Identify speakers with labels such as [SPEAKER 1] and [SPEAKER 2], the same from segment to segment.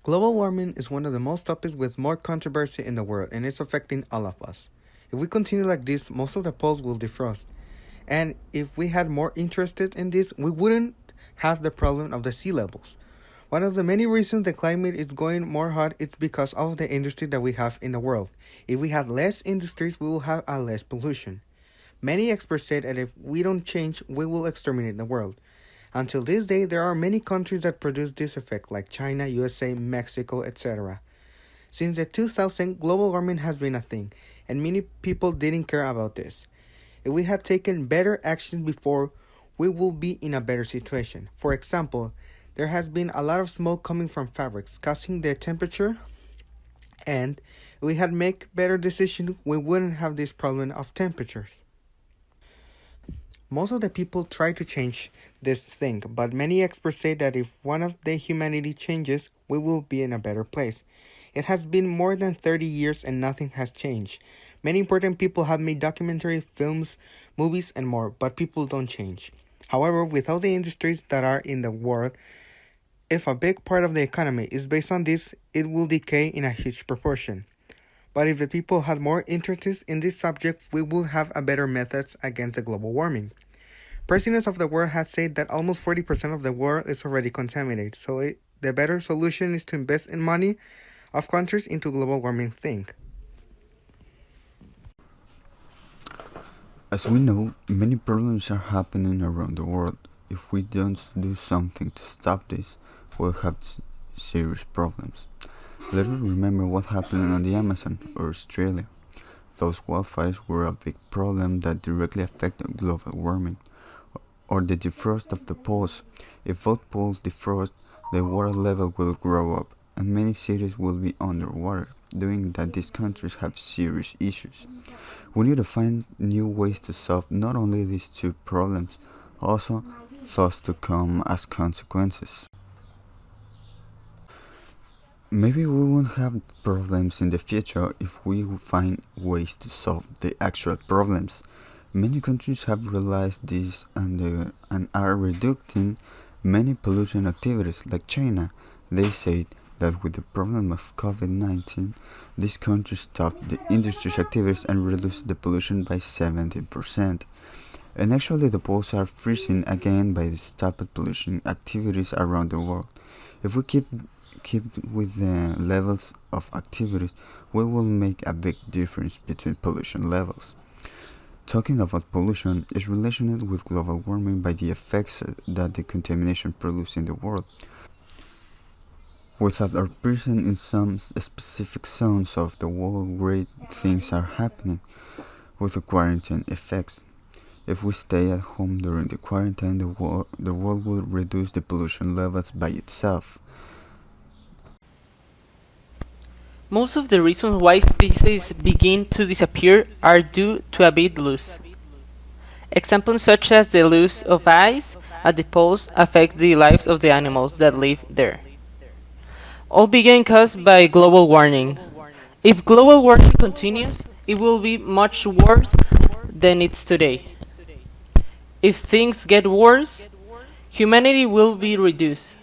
[SPEAKER 1] Global warming is one of the most topics with more controversy in the world, and it's affecting all of us. If we continue like this, most of the poles will defrost. And if we had more interested in this, we wouldn't have the problem of the sea levels. One of the many reasons the climate is going more hot is because of the industry that we have in the world. If we had less industries, we will have a less pollution. Many experts say that if we don't change, we will exterminate the world. Until this day, there are many countries that produce this effect, like China, USA, Mexico, etc. Since the 2000, global warming has been a thing, and many people didn't care about this. If we had taken better actions before, we will be in a better situation. For example, there has been a lot of smoke coming from fabrics, causing the temperature, and if we had made better decisions, we wouldn't have this problem of temperatures. Most of the people try to change this thing, but many experts say that if one of the humanity changes, we will be in a better place. It has been more than 30 years and nothing has changed. Many important people have made documentary films, movies, and more, but people don't change. However, with all the industries that are in the world, if a big part of the economy is based on this, it will decay in a huge proportion. But if the people had more interest in this subject, we would have a better methods against the global warming. Presidents of the world have said that almost 40% of the world is already contaminated, so the better solution is to invest in money of countries into global warming thing.
[SPEAKER 2] As we know, many problems are happening around the world. If we don't do something to stop this, we'll have serious problems. Let's remember what happened on the Amazon or Australia. Those wildfires were a big problem that directly affected global warming. Or the defrost of the poles. If both poles defrost, the water level will grow up, and many cities will be underwater, doing that these countries have serious issues. We need to find new ways to solve not only these two problems, also those to come as consequences. Maybe we won't have problems in the future if we find ways to solve the actual problems. Many countries have realized this and are reducing many pollution activities, like China. They say that with the problem of COVID-19, these countries stopped the industry's activities and reduced the pollution by 70%. And actually, the poles are freezing again by the stopped pollution activities around the world. If we keep with the levels of activities, we will make a big difference between pollution levels. Talking about pollution is related with global warming by the effects that the contamination produces in the world. Without our presence in some specific zones of the world, great things are happening with the quarantine effects. If we stay at home during the quarantine, the world will reduce the pollution levels by itself.
[SPEAKER 3] Most of the reasons why species begin to disappear are due to a bit loss. Examples such as the loss of ice at the poles affect the lives of the animals that live there. All began caused by global warming. If global warming continues, it will be much worse than it's today. If things get worse, humanity will be reduced.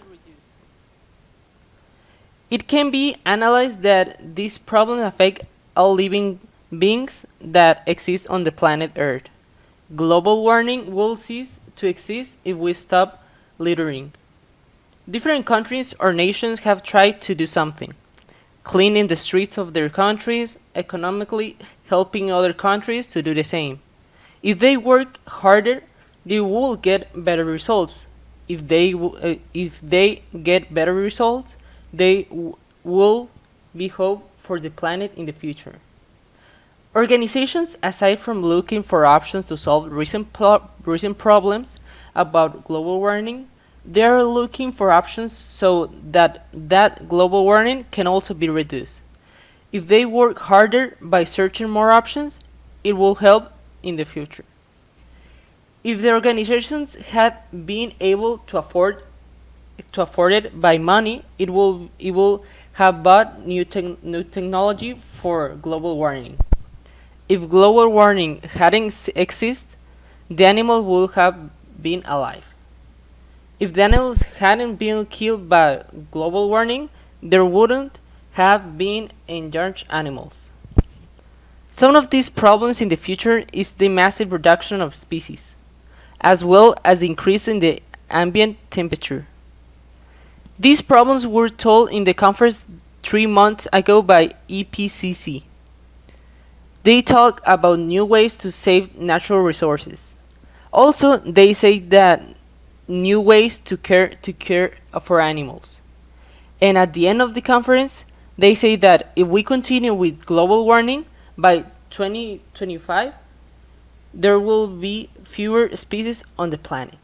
[SPEAKER 3] It can be analyzed that these problems affect all living beings that exist on the planet Earth. Global warming will cease to exist if we stop littering. Different countries or nations have tried to do something, cleaning the streets of their countries, economically helping other countries to do the same. If they work harder, they will get better results. If they get better results, they will be hope for the planet in the future. Organizations, aside from looking for options to solve recent problems about global warming, they are looking for options so that global warming can also be reduced. If they work harder by searching more options, it will help in the future. If the organizations had been able to afford it by money, it will have bought new technology for global warming. If global warming hadn't exist, the animals would have been alive. If the animals hadn't been killed by global warming, there wouldn't have been endangered animals. Some of these problems in the future is the massive reduction of species, as well as increase in the ambient temperature. These problems were told in the conference 3 months ago by EPCC. They talk about new ways to save natural resources. Also, they say that new ways to care for animals. And at the end of the conference, they say that if we continue with global warming by 2025, there will be fewer species on the planet.